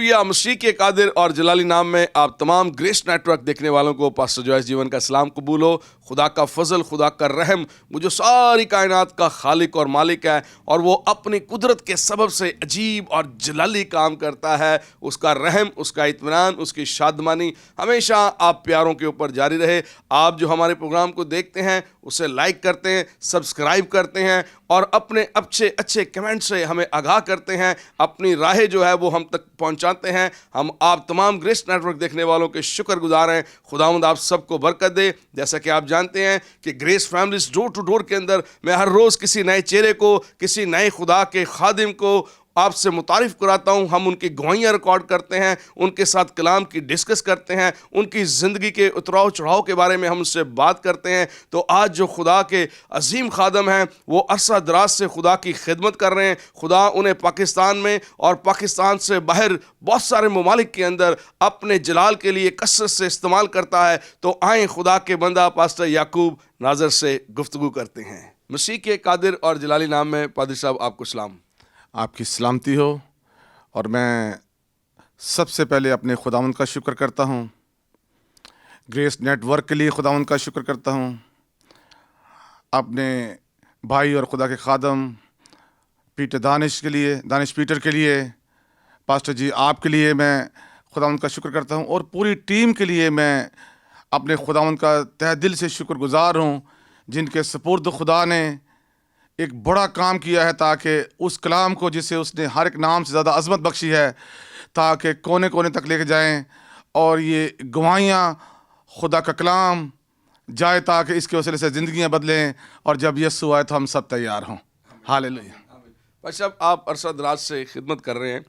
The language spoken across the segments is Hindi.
शुक्रिया। मसीह के कादिर और जलाली नाम में आप तमाम ग्रेस नेटवर्क देखने वालों को पास्टर जॉयस जीवन का सलाम कबूल हो। खुदा का फजल, खुदा का रहम, वो जो सारी कायनात का खालिक और मालिक है और वो अपनी कुदरत के सबब से अजीब और जलाली काम करता है, उसका रहम, उसका इत्मीनान, उसकी शादमानी हमेशा आप प्यारों के ऊपर जारी रहे। आप जो हमारे प्रोग्राम को देखते हैं उसे लाइक करते हैं, सब्सक्राइब करते हैं और अपने अच्छे अच्छे कमेंट से हमें आगाह करते हैं, अपनी राहें जो है वो हम तक पहुंचाते हैं। हम आप तमाम ग्रेस नेटवर्क देखने वालों के शुक्रगुजार हैं। खुदावंद आप सबको बरकत दे। जैसा कि आप जानते हैं कि grace families door to door के अंदर मैं हर रोज़ किसी नए चेहरे को, किसी नए खुदा के खादिम को आपसे मुतारिफ कराता हूं। हम उनकी गवाहियाँ रिकॉर्ड करते हैं, उनके साथ कलाम की डिस्कस करते हैं, उनकी ज़िंदगी के उतराव चढ़ाव के बारे में हम उससे बात करते हैं। तो आज जो खुदा के अजीम खादम हैं वो अरसा दराज से खुदा की खिदमत कर रहे हैं। खुदा उन्हें पाकिस्तान में और पाकिस्तान से बाहर बहुत सारे ममालिक के अंदर अपने जलाल के लिए कसरत से इस्तेमाल करता है। तो आए खुदा के बंदा पास्टर याकूब नाजर से गुफ्तगू करते हैं। मसीह के कादिर और जलाली नाम में पादरी साहब आपको सलाम। आपकी सलामती हो। और मैं सबसे पहले अपने खुदावंद का शुक्र करता हूँ, ग्रेस नेटवर्क के लिए खुदावंद का शुक्र करता हूँ, अपने भाई और खुदा के खादम पीटर दानिश के लिए, दानिश पीटर के लिए, पास्टर जी आपके लिए मैं खुदावंद का शुक्र करता हूँ और पूरी टीम के लिए मैं अपने खुदावंद का तहे दिल से शुक्रगुजार हूँ, जिनके सपुर्द खुदा ने एक बड़ा काम किया है ताकि उस कलाम को, जिसे उसने हर एक नाम से ज़्यादा अज़मत बख्शी है, ताकि कोने कोने तक लेके जाएं और ये गवाहियाँ खुदा का कलाम जाए ताकि इसके वसीले से ज़िंदगियाँ बदलें और जब यीशु आए तो हम सब तैयार हों। हालेलुया। भाई साहब, आप अरसा दराज से खिदमत कर रहे हैं,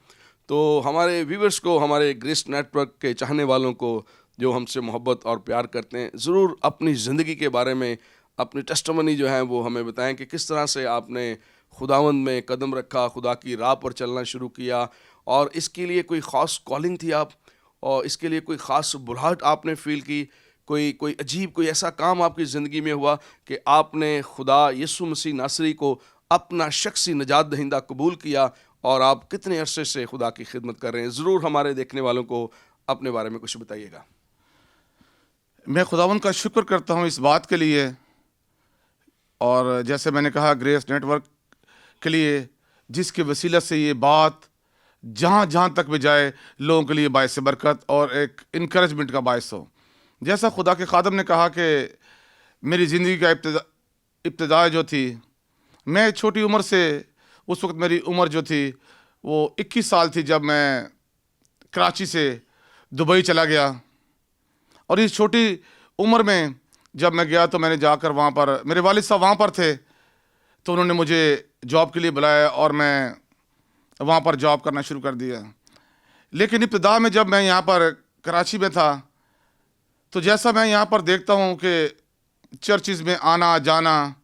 तो हमारे व्यूवर्स को, हमारे ग्रेस नेटवर्क के चाहने वालों को जो हमसे मोहब्बत और प्यार करते हैं, ज़रूर अपनी ज़िंदगी के बारे में अपनी टेस्टिमनी जो है वो हमें बताएं कि किस तरह से आपने खुदावंद में कदम रखा, खुदा की राह पर चलना शुरू किया और इसके लिए कोई ख़ास कॉलिंग थी आप, और इसके लिए कोई ख़ास बुलाहट आपने फ़ील की, कोई अजीब कोई ऐसा काम आपकी ज़िंदगी में हुआ कि आपने खुदा यीशु मसीह नासरी को अपना शख्सी निजात दहिंदा कबूल किया और आप कितने अरसे से खुदा की खिदमत कर रहे हैं। ज़रूर हमारे देखने वालों को अपने बारे में कुछ बताइएगा। मैं खुदावंद का शुक्र करता हूँ इस बात के लिए, और जैसे मैंने कहा ग्रेस नेटवर्क के लिए, जिसके वसीला से ये बात जहाँ जहाँ तक भी जाए लोगों के लिए बायस बरकत और एक इनकरेजमेंट का बायस हो। जैसा खुदा के खादम ने कहा कि मेरी ज़िंदगी का इब्तिदा जो थी, मैं छोटी उम्र से, उस वक्त मेरी उम्र जो थी वो 21 साल थी जब मैं कराची से दुबई चला गया। और इस छोटी उम्र में जब मैं गया तो मैंने जाकर वहाँ पर, मेरे वालिद साहब वहाँ पर थे, तो उन्होंने मुझे जॉब के लिए बुलाया और मैं वहाँ पर जॉब करना शुरू कर दिया। लेकिन इब्तिदा में जब मैं यहाँ पर कराची में था, तो जैसा मैं यहाँ पर देखता हूँ कि चर्चिज़ में आना जाना,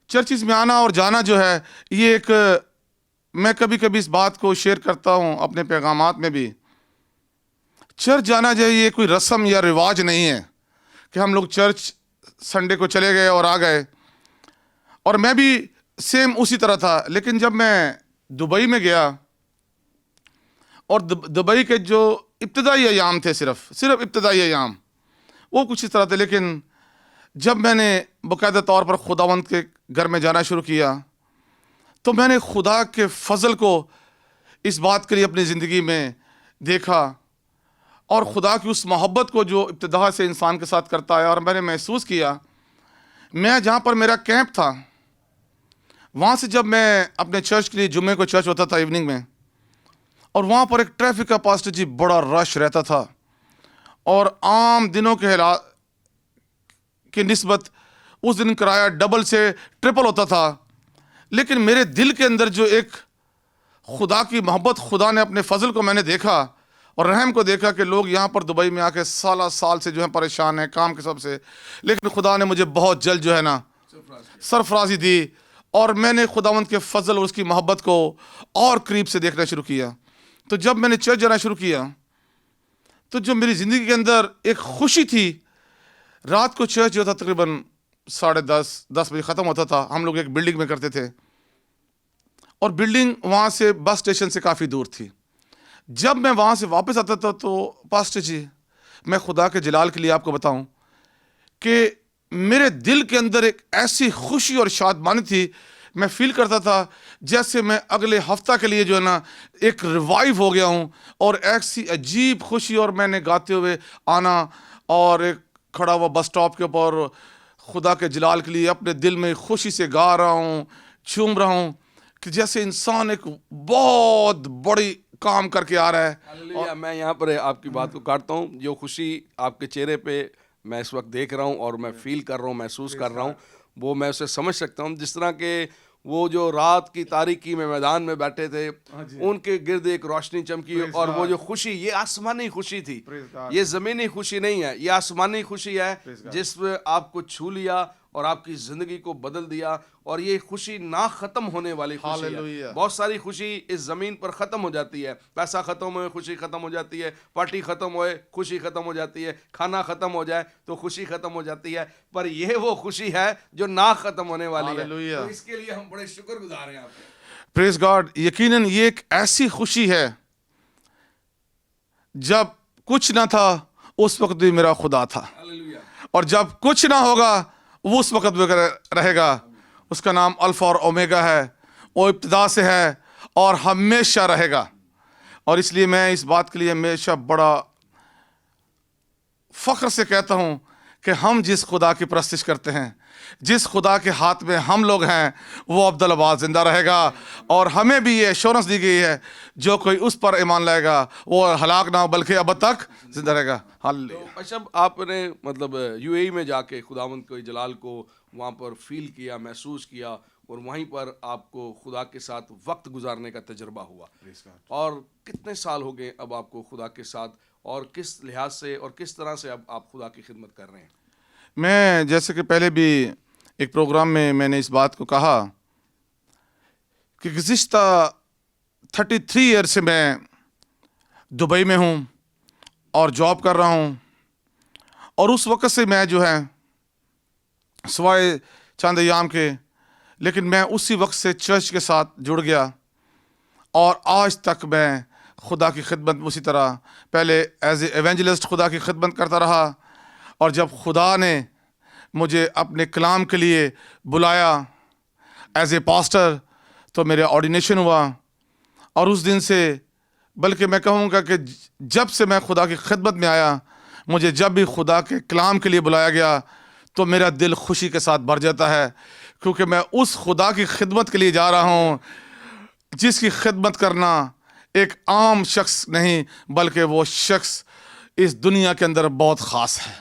चर्चिज़ में आना और जाना जो है, ये एक, मैं कभी कभी इस बात को शेयर करता हूँ अपने पैगामात में भी, चर्च जाना जो है ये कोई रस्म या रिवाज नहीं है कि हम लोग चर्च संडे को चले गए और आ गए। और मैं भी सेम उसी तरह था। लेकिन जब मैं दुबई में गया और दुबई के जो इब्तिदाई अयाम थे, सिर्फ इब्तिदाई अयाम वो कुछ इस तरह थे, लेकिन जब मैंने बाकायदा तौर पर खुदावंद के घर में जाना शुरू किया तो मैंने खुदा के फजल को इस बात के लिए अपनी ज़िंदगी में देखा और खुदा की उस मोहब्बत को जो इब्तिदा से इंसान के साथ करता है। और मैंने महसूस किया, मैं जहाँ पर मेरा कैंप था वहाँ से जब मैं अपने चर्च के लिए, जुम्मे को चर्च होता था इवनिंग में, और वहाँ पर एक ट्रैफिक का पास्टर जी बड़ा रश रहता था और आम दिनों के निस्बत उस दिन किराया डबल से ट्रिपल होता था। लेकिन मेरे दिल के अंदर जो एक खुदा की मोहब्बत, खुदा ने अपने फजल को मैंने देखा और रहम को देखा कि लोग यहाँ पर दुबई में आके साल से जो है परेशान हैं काम के सबसे, लेकिन खुदा ने मुझे बहुत जल्द जो है ना सरफराजी दी और मैंने खुदावंद के फजल और उसकी मोहब्बत को और करीब से देखना शुरू किया। तो जब मैंने चर्च जाना शुरू किया तो जो मेरी ज़िंदगी के अंदर एक खुशी थी, रात को चर्च जो था तकरीबन 10:30 बजे ख़त्म होता था। हम लोग एक बिल्डिंग में करते थे और बिल्डिंग वहाँ से बस स्टेशन से काफ़ी दूर थी। जब मैं वहाँ से वापस आता था तो पास्टर जी, मैं खुदा के जलाल के लिए आपको बताऊं कि मेरे दिल के अंदर एक ऐसी खुशी और शादमानी थी, मैं फील करता था जैसे मैं अगले हफ्ता के लिए जो है ना एक रिवाइव हो गया हूँ, और ऐसी अजीब खुशी। और मैंने गाते हुए आना और एक खड़ा हुआ बस स्टॉप के ऊपर खुदा के जलाल के लिए अपने दिल में खुशी से गा रहा हूँ, झूम रहा हूँ, कि जैसे इंसान एक बहुत बड़ी काम करके आ रहा है। हालेलुया। मैं यहाँ पर आपकी बात को काटता हूँ। जो खुशी आपके चेहरे पे मैं इस वक्त देख रहा हूँ और मैं फील कर रहा हूँ, महसूस कर रहा हूँ, वो मैं उसे समझ सकता हूँ। जिस तरह के वो जो रात की तारीकी में मैदान में बैठे थे, उनके गिर्द एक रोशनी चमकी, और वो जो खुशी, ये आसमानी खुशी थी, ये ज़मीनी खुशी नहीं है, ये आसमानी खुशी है जिसमें आपको छू लिया और आपकी ज़िंदगी को बदल दिया। और ये खुशी ना ख़त्म होने वाली खुशी है। हालेलुया। बहुत सारी खुशी इस ज़मीन पर ख़त्म हो जाती है। पैसा ख़त्म होए खुशी ख़त्म हो जाती है, पार्टी ख़त्म होए खुशी ख़त्म हो जाती है, खाना ख़त्म हो जाए तो खुशी ख़त्म हो जाती है, पर यह वो खुशी है जो ना ख़त्म होने वाली है। हालेलुया। तो इसके लिए हम बड़े शुक्रगुजार हैं आपके। Praise God. यकीनन ये एक ऐसी खुशी है, जब कुछ ना था उस वक्त भी मेरा खुदा था, हालेलुया। और जब कुछ ना होगा वो उस वक्त भी रहेगा। उसका नाम अल्फा और ओमेगा है, वो इब्तिदा से है और हमेशा रहेगा। और इसलिए मैं इस बात के लिए हमेशा बड़ा फख्र से कहता हूं कि हम जिस खुदा की परस्तिश करते हैं, जिस खुदा के हाथ में हम लोग हैं, वो अब्दुल-अबाद जिंदा रहेगा। और हमें भी ये एश्योरेंस दी गई है, जो कोई उस पर ईमान लाएगा वो हलाक ना हो बल्कि अब तक जिंदा रहेगा। हालेलुया। तो अच्छा, आपने मतलब यूएई में जाके खुदावंद के जलाल को वहाँ पर फील किया, महसूस किया, और वहीं पर आपको खुदा के साथ वक्त गुजारने का तजुर्बा हुआ। और कितने साल हो गए अब आपको खुदा के साथ, और किस लिहाज से और किस तरह से अब आप खुदा की खिदमत कर रहे हैं? मैं जैसे कि पहले भी एक प्रोग्राम में मैंने इस बात को कहा कि गुज़िश्ता 33 ईयर से मैं दुबई में हूँ और जॉब कर रहा हूँ। और उस वक़्त से मैं जो है सिवाय चंद अय्याम के, लेकिन मैं उसी वक्त से चर्च के साथ जुड़ गया, और आज तक मैं खुदा की खिदमत उसी तरह, पहले एज ए एवेंजलिस्ट खुदा की खिदमत करता रहा, और जब खुदा ने मुझे अपने कलाम के लिए बुलाया एज ए पास्टर, तो मेरे ऑर्डिनेशन हुआ। और उस दिन से, बल्कि मैं कहूँगा कि जब से मैं खुदा की खिदमत में आया, मुझे जब भी खुदा के कलाम के लिए बुलाया गया तो मेरा दिल खुशी के साथ भर जाता है, क्योंकि मैं उस खुदा की खिदमत के लिए जा रहा हूँ जिसकी खिदमत करना एक आम शख्स नहीं, बल्कि वो शख्स इस दुनिया के अंदर बहुत ख़ास है।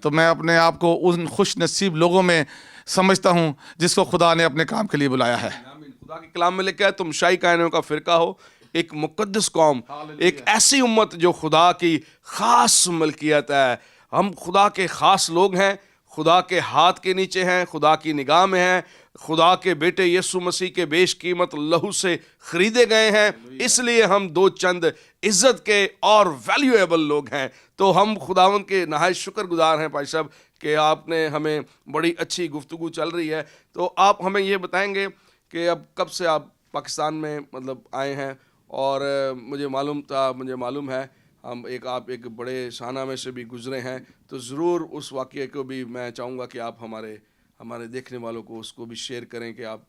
तो मैं अपने आप को उन खुश नसीब लोगों में समझता हूँ जिसको खुदा ने अपने काम के लिए बुलाया है। खुदा के कलाम में लिखा है, तुम शाही कायनों का फिरका हो, एक मुकद्दस कौम, एक ऐसी उम्मत जो खुदा की खास मलकियत है। हम खुदा के खास लोग हैं, खुदा के हाथ के नीचे हैं, खुदा की निगाह में हैं, खुदा के बेटे यीशु मसीह के बेशकीमत लहू से खरीदे गए हैं। इसलिए हम दो चंद इज्जत के और वैल्यूएबल लोग हैं। तो हम खुदावंद के नहायत शुक्रगुजार हैं भाई साहब कि आपने हमें बड़ी अच्छी गुफ्तगू चल रही है। तो आप हमें ये बताएंगे कि अब कब से आप पाकिस्तान में मतलब आए हैं? और मुझे मालूम है आप एक बड़े शाना में से भी गुजरे हैं, तो ज़रूर उस वाक़ये को भी मैं चाहूँगा कि आप हमारे देखने वालों को उसको भी शेयर करें कि आप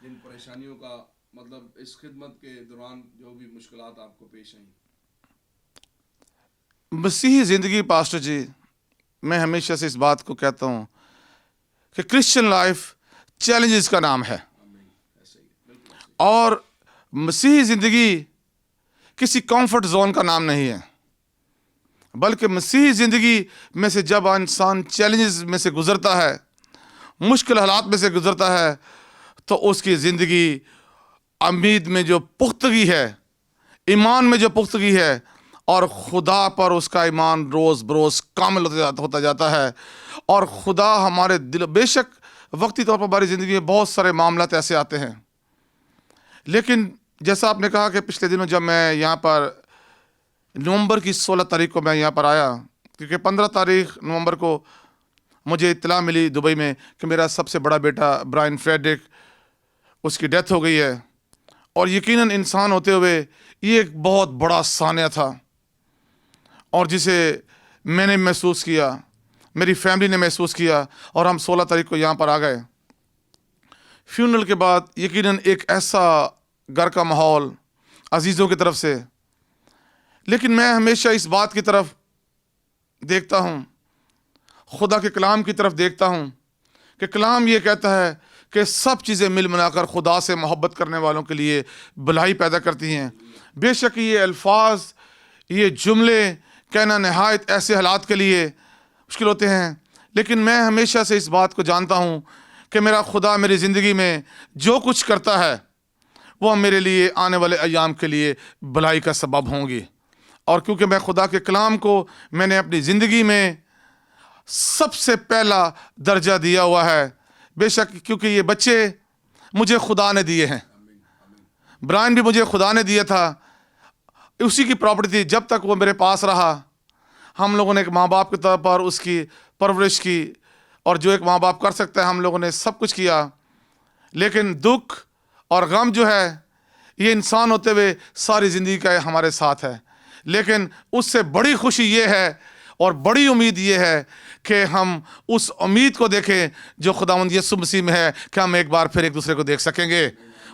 जिन परेशानियों का मतलब इस खिदमत के दौरान जो भी मुश्किलात आपको पेश आई। मसीही ज़िंदगी पास्टर जी, मैं हमेशा से इस बात को कहता हूँ कि क्रिश्चियन लाइफ चैलेंजेस का नाम है, और मसीही ज़िंदगी किसी कंफर्ट जोन का नाम नहीं है, बल्कि मसीही ज़िंदगी में से जब इंसान चैलेंजेस में से गुजरता है, मुश्किल हालात में से गुजरता है, तो उसकी ज़िंदगी उम्मीद में जो पुख्तगी है, ईमान में जो पुख्तगी है, और खुदा पर उसका ईमान रोज़ बरोज़ कामिल होता जाता है। और खुदा हमारे दिल, बेशक वक्ती तौर पर हमारी ज़िंदगी में बहुत सारे मामलात ऐसे आते हैं, लेकिन जैसा आपने कहा कि पिछले दिनों जब मैं यहाँ पर नवंबर की 16 तारीख को मैं यहाँ पर आया, क्योंकि 15 तारीख नवंबर को मुझे इत्तला मिली दुबई में कि मेरा सबसे बड़ा बेटा ब्रायन फ्रेडरिक, उसकी डेथ हो गई है। और यकीनन इंसान होते हुए ये एक बहुत बड़ा सानिया था, और जिसे मैंने महसूस किया, मेरी फैमिली ने महसूस किया, और हम 16 तारीख को यहाँ पर आ गए। फ्यूनरल के बाद यकीनन एक ऐसा घर का माहौल अजीज़ों की तरफ से, लेकिन मैं हमेशा इस बात की तरफ देखता हूँ, खुदा के कलाम की तरफ देखता हूँ कि कलाम ये कहता है कि सब चीज़ें मिल मिलाकर खुदा से मोहब्बत करने वालों के लिए भलाई पैदा करती हैं। बेशक ये अल्फाज, ये जुमले कहना नहायत ऐसे हालात के लिए मुश्किल होते हैं, लेकिन मैं हमेशा से इस बात को जानता हूँ कि मेरा खुदा मेरी ज़िंदगी में जो कुछ करता है वो मेरे लिए आने वाले अयाम के लिए भलाई का सबब होंगी। और क्योंकि मैं खुदा के कलाम को मैंने अपनी ज़िंदगी में सबसे पहला दर्जा दिया हुआ है, बेशक क्योंकि ये बच्चे मुझे खुदा ने दिए हैं, ब्रायन भी मुझे खुदा ने दिया था, उसी की प्रॉपर्टी थी। जब तक वो मेरे पास रहा, हम लोगों ने एक माँ बाप के तौर पर उसकी परवरिश की, और जो एक माँ बाप कर सकता है हम लोगों ने सब कुछ किया। लेकिन दुख और गम जो है ये इंसान होते हुए सारी ज़िंदगी का हमारे साथ है, लेकिन उससे बड़ी खुशी ये है और बड़ी उम्मीद ये है कि हम उस उम्मीद को देखें जो खुदावंद यीशु मसीह में है, कि हम एक बार फिर एक दूसरे को देख सकेंगे।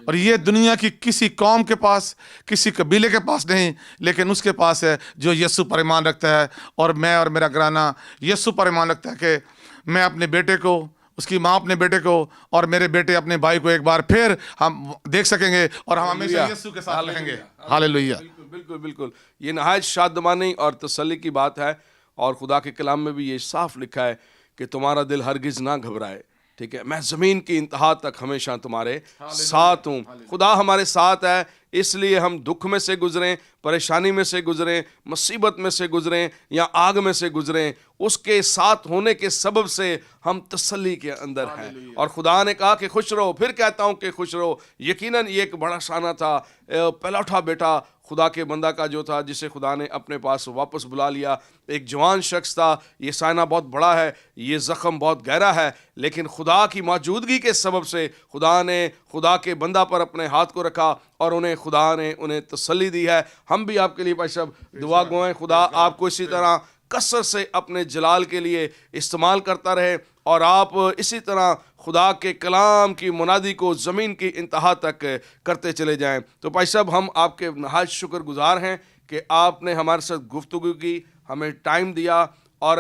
और ये दुनिया की किसी कौम के पास, किसी कबीले के पास नहीं, लेकिन उसके पास है जो यीशु पर ईमान रखता है। और मैं और मेरा घराना यीशु पर ईमान रखता है कि मैं अपने बेटे को, उसकी माँ अपने बेटे को, और मेरे बेटे अपने भाई को एक बार फिर हम देख सकेंगे, और हम हमेशा यीशु के साथ रहेंगे। हालेलुया। बिल्कुल बिल्कुल बिल्कुल, ये नहायत शादमानी और तसल्ली की बात है। और खुदा के कलाम में भी ये साफ लिखा है कि तुम्हारा दिल हरगिज ना घबराए, ठीक है, मैं ज़मीन की इंतहा तक हमेशा तुम्हारे साथ हूँ। खुदा हमारे साथ है, इसलिए हम दुख में से गुजरें, परेशानी में से गुजरें, मुसीबत में से गुजरें या आग में से गुजरें, उसके साथ होने के सबब से हम तसल्ली के अंदर हैं। और खुदा ने कहा कि खुश रहो, फिर कहता हूँ कि खुश रहो। यकीनन ये एक बड़ा शाना था, पहलौठा बेटा खुदा के बंदा का जो था, जिसे खुदा ने अपने पास वापस बुला लिया, एक जवान शख्स था। ये साइना बहुत बड़ा है, ये ज़ख्म बहुत गहरा है, लेकिन खुदा की मौजूदगी के सबब से खुदा ने खुदा के बंदा पर अपने हाथ को रखा और खुदा ने उन्हें तसल्ली दी है। हम भी आपके लिए भाई साहब दुआ गो, खुदा आपको इसी तरह कसरत से अपने जलाल के लिए इस्तेमाल करता रहे, और आप इसी तरह खुदा के कलाम की मुनादी को ज़मीन की इंतहा तक करते चले जाएं। तो भाई साहब हम आपके नहायत शुक्रगुजार हैं कि आपने हमारे साथ गुफ्तगू की, हमें टाइम दिया। और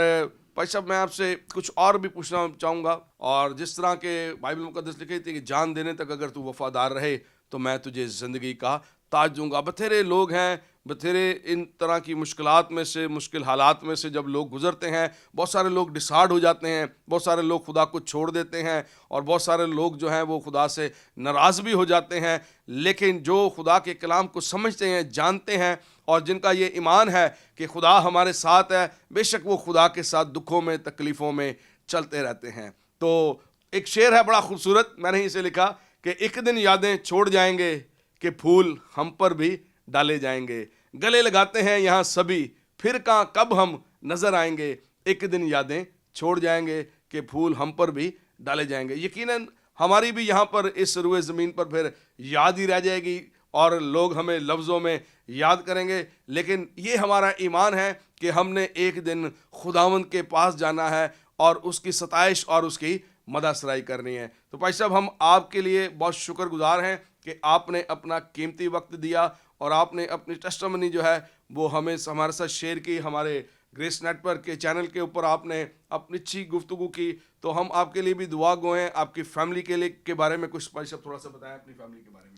भाई साहब मैं आपसे कुछ और भी पूछना चाहूँगा, और जिस तरह के बाइबल मुक़द्दस लिखी थी कि जान देने तक अगर तू वफ़ादार रहे तो मैं तुझे ज़िंदगी का ताज दूंगा। बथेरे लोग हैं, बथेरे इन तरह की मुश्किलात में से, मुश्किल हालात में से जब लोग गुजरते हैं, बहुत सारे लोग डिसार्ड हो जाते हैं, बहुत सारे लोग खुदा को छोड़ देते हैं, और बहुत सारे लोग जो हैं वो खुदा से नाराज़ भी हो जाते हैं। लेकिन जो खुदा के कलाम को समझते हैं, जानते हैं, और जिनका ये ईमान है कि खुदा हमारे साथ है, बेशक वो खुदा के साथ दुखों में, तकलीफ़ों में चलते रहते हैं। तो एक शेर है बड़ा खूबसूरत, मैंने इसे लिखा कि एक दिन यादें छोड़ जाएंगे कि फूल हम पर भी डाले जाएंगे, गले लगाते हैं यहाँ सभी, फिर कहाँ कब हम नजर आएंगे। एक दिन यादें छोड़ जाएंगे कि फूल हम पर भी डाले जाएंगे। यकीनन हमारी भी यहाँ पर इस रुए ज़मीन पर फिर याद ही रह जाएगी, और लोग हमें लफ्ज़ों में याद करेंगे, लेकिन ये हमारा ईमान है कि हमने एक दिन खुदावंद के पास जाना है और उसकी सताइश और उसकी मदासराई करनी है। तो भाई साहब हम आपके लिए बहुत शुक्रगुजार हैं कि आपने अपना कीमती वक्त दिया, और आपने अपनी टेस्टिमनी जो है वो हमें हमारे साथ शेयर की, हमारे ग्रेस नेटवर्क के चैनल के ऊपर आपने अपनी अच्छी गुफ्तगू की। तो हम आपके लिए भी दुआ गो हैं। आपकी फैमिली के लिए के बारे में कुछ भाई साहब थोड़ा सा बताएं अपनी फैमिली के बारे में।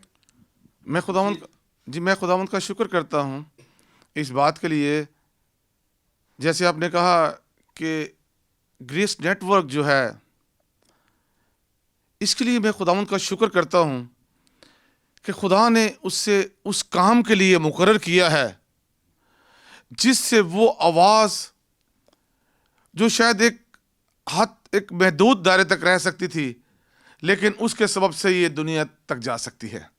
मैं खुदावंद का शुक्र करता हूँ इस बात के लिए, जैसे आपने कहा कि ग्रेस नेटवर्क जो है, इसके लिए मैं खुदावंद का शुक्र करता हूँ कि खुदा ने उससे उस काम के लिए मुकर्रर किया है जिससे वो आवाज़ जो शायद एक महदूद दायरे तक रह सकती थी, लेकिन उसके सबब से ये दुनिया तक जा सकती है।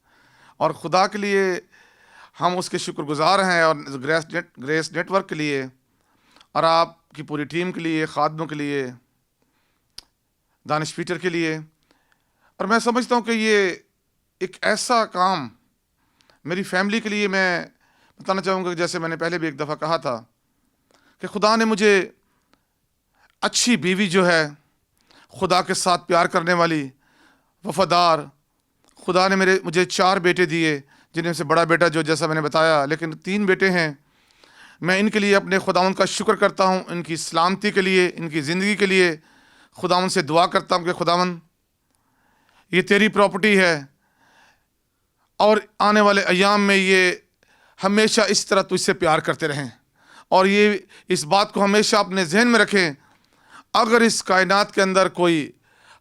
और खुदा के लिए हम उसके शुक्रगुजार हैं, और ग्रेस नेटवर्क के लिए और आपकी पूरी टीम के लिए, खादमों के लिए, दानिश पीटर के लिए। और मैं समझता हूँ कि ये एक ऐसा काम मेरी फैमिली के लिए मैं बताना चाहूँगा कि जैसे मैंने पहले भी एक दफ़ा कहा था कि खुदा ने मुझे अच्छी बीवी जो है, खुदा के साथ प्यार करने वाली, वफादार, खुदा ने मुझे 4 बेटे दिए, जिनमें से बड़ा बेटा जो जैसा मैंने बताया, लेकिन 3 बेटे हैं। मैं इनके लिए अपने खुदावंद का शुक्र करता हूँ, इनकी सलामती के लिए, इनकी ज़िंदगी के लिए खुदावंद से दुआ करता हूँ कि खुदावंद ये तेरी प्रॉपर्टी है और आने वाले अयाम में ये हमेशा इस तरह तुझसे प्यार करते रहें। और ये इस बात को हमेशा अपने जहन में रखें, अगर इस कायनात के अंदर कोई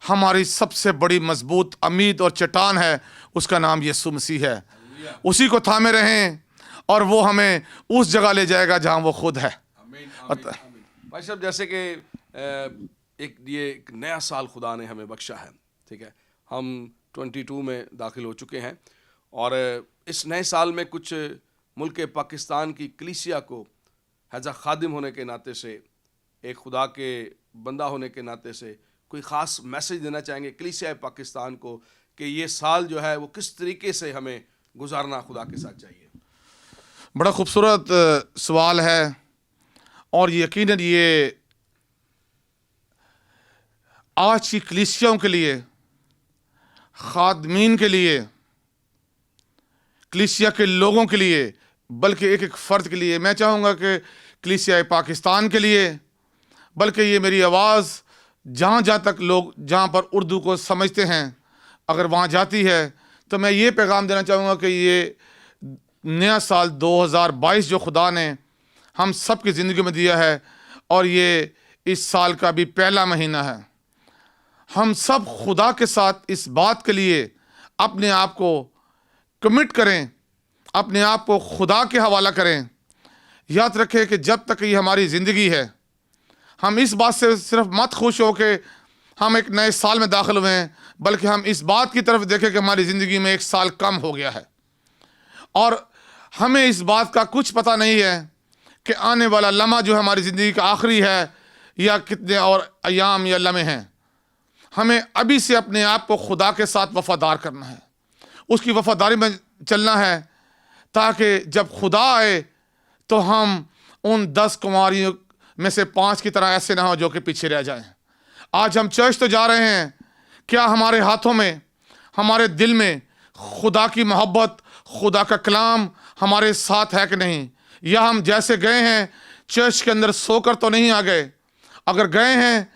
हमारी सबसे बड़ी मजबूत उम्मीद और चट्टान है, उसका नाम यीशु मसीह है। उसी को थामे रहें और वो हमें उस जगह ले जाएगा जहां वो खुद है। भाई साहब, जैसे कि एक नया साल खुदा ने हमें बख्शा है, ठीक है, हम 22 में दाखिल हो चुके हैं और इस नए साल में कुछ मुल्क पाकिस्तान की कलीसिया को हैज़ा खादिम होने के नाते से, एक खुदा के बंदा होने के नाते से कोई ख़ास मैसेज देना चाहेंगे कलीसिया पाकिस्तान को कि ये साल जो है वो किस तरीके से हमें गुजारना खुदा के साथ चाहिए? बड़ा खूबसूरत सवाल है और यकीनन ये आज की कलीसियाओं के लिए, खादमीन के लिए, कलीसिया के लोगों के लिए, बल्कि एक एक फ़र्द के लिए, मैं चाहूँगा कि कलीसिया पाकिस्तान के लिए, बल्कि ये मेरी आवाज़ जहाँ तक लोग जहाँ पर उर्दू को समझते हैं अगर वहाँ जाती है, तो मैं ये पैगाम देना चाहूँगा कि ये नया साल 2022 जो खुदा ने हम सब की ज़िंदगी में दिया है और ये इस साल का भी पहला महीना है, हम सब खुदा के साथ इस बात के लिए अपने आप को कमिट करें, अपने आप को खुदा के हवाला करें। याद रखें कि जब तक ये हमारी ज़िंदगी है, हम इस बात से सिर्फ मत खुश हो कि हम एक नए साल में दाखिल हुए हैं, बल्कि हम इस बात की तरफ देखें कि हमारी ज़िंदगी में एक साल कम हो गया है और हमें इस बात का कुछ पता नहीं है कि आने वाला लम्हा जो हमारी ज़िंदगी का आखिरी है या कितने और अयाम या लम्हे हैं। हमें अभी से अपने आप को खुदा के साथ वफादार करना है, उसकी वफादारी में चलना है, ताकि जब खुदा आए तो हम उन 10 कुमारियों में से 5 की तरह ऐसे ना हो जो कि पीछे रह जाएं। आज हम चर्च तो जा रहे हैं, क्या हमारे हाथों में, हमारे दिल में खुदा की मोहब्बत, खुदा का कलाम हमारे साथ है कि नहीं? या हम जैसे गए हैं चर्च के अंदर सोकर तो नहीं आ गए? अगर गए हैं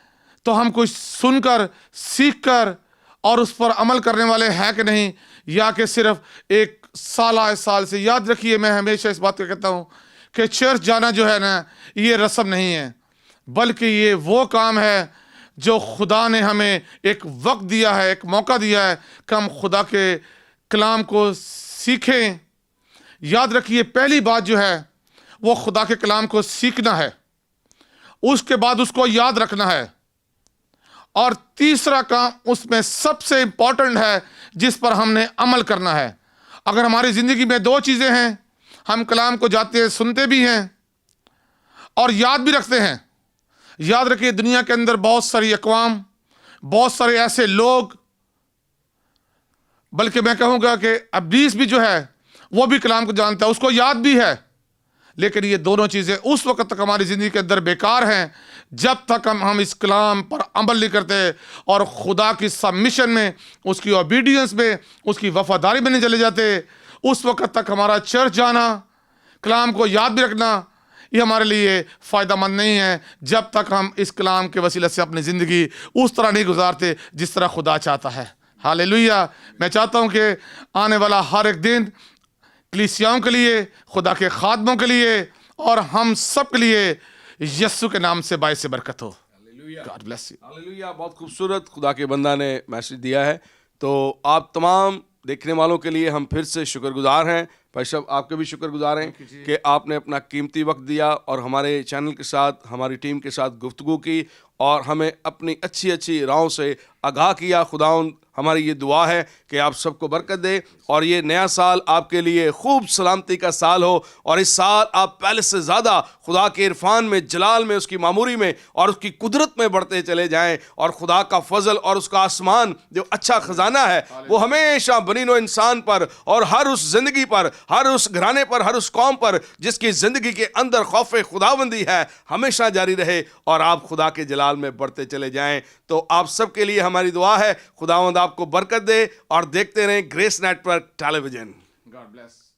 तो हम कुछ सुनकर, सीखकर और उस पर अमल करने वाले हैं कि नहीं, या कि सिर्फ एक साल से। याद रखिए, मैं हमेशा इस बात को कहता हूँ कि चर्च जाना जो है ना, ये रस्म नहीं है, बल्कि ये वो काम है जो खुदा ने हमें एक वक्त दिया है, एक मौका दिया है कि हम खुदा के कलाम को सीखें। याद रखिए, पहली बात जो है वो खुदा के कलाम को सीखना है, उसके बाद उसको याद रखना है, और तीसरा काम उसमें सबसे इंपॉर्टेंट है जिस पर हमने अमल करना है। अगर हमारी ज़िंदगी में 2 चीज़ें हैं, हम कलाम को जाते हैं, सुनते भी हैं और याद भी रखते हैं। याद रखिए, दुनिया के अंदर बहुत सारी अक़वाम, बहुत सारे ऐसे लोग, बल्कि मैं कहूँगा कि इब्लीस भी जो है वो भी कलाम को जानता है, उसको याद भी है, लेकिन ये दोनों चीज़ें उस वक्त तक हमारी ज़िंदगी के अंदर बेकार हैं जब तक हम इस कलाम पर अमल नहीं करते और खुदा की सबमिशन में, उसकी ओबीडियंस में, उसकी वफादारी में नहीं चले जाते। उस वक्त तक हमारा चर्च जाना, कलाम को याद भी रखना, ये हमारे लिए फ़ायदेमंद नहीं है जब तक हम इस कलाम के वसीले से अपनी ज़िंदगी उस तरह नहीं गुजारते जिस तरह खुदा चाहता है। हालेलुया। मैं चाहता हूँ कि आने वाला हर एक दिन कलीसियाओं के लिए, खुदा के खादमों के लिए और हम सब के लिए यीशु के नाम से बाइस बरकत हो। God bless you. हालेलुया। बहुत खूबसूरत खुदा के बंदा ने मैसेज दिया है, तो आप तमाम देखने वालों के लिए हम फिर से शुक्रगुजार हैं। भाई साहब, आपके भी शुक्रगुजार हैं कि आपने अपना कीमती वक्त दिया और हमारे चैनल के साथ, हमारी टीम के साथ गुफ्तगू की और हमें अपनी अच्छी अच्छी राहों से आगाह किया। खुदावंद, हमारी ये दुआ है कि आप सबको बरकत दे और ये नया साल आपके लिए खूब सलामती का साल हो और इस साल आप पहले से ज़्यादा खुदा के इरफान में, जलाल में, उसकी मामूरी में और उसकी कुदरत में बढ़ते चले जाएं और खुदा का फजल और उसका आसमान जो अच्छा ख़जाना है वो हमेशा बनीनो इंसान पर और हर उस ज़िंदगी पर हर उस घराने पर, हर उस कौम पर जिसकी जिंदगी के अंदर खौफ खुदाबंदी है, हमेशा जारी रहे और आप खुदा के जलाल में बढ़ते चले जाएं। तो आप सबके लिए हमारी दुआ है, खुदावंद आपको बरकत दे और देखते रहें grace network television. God bless.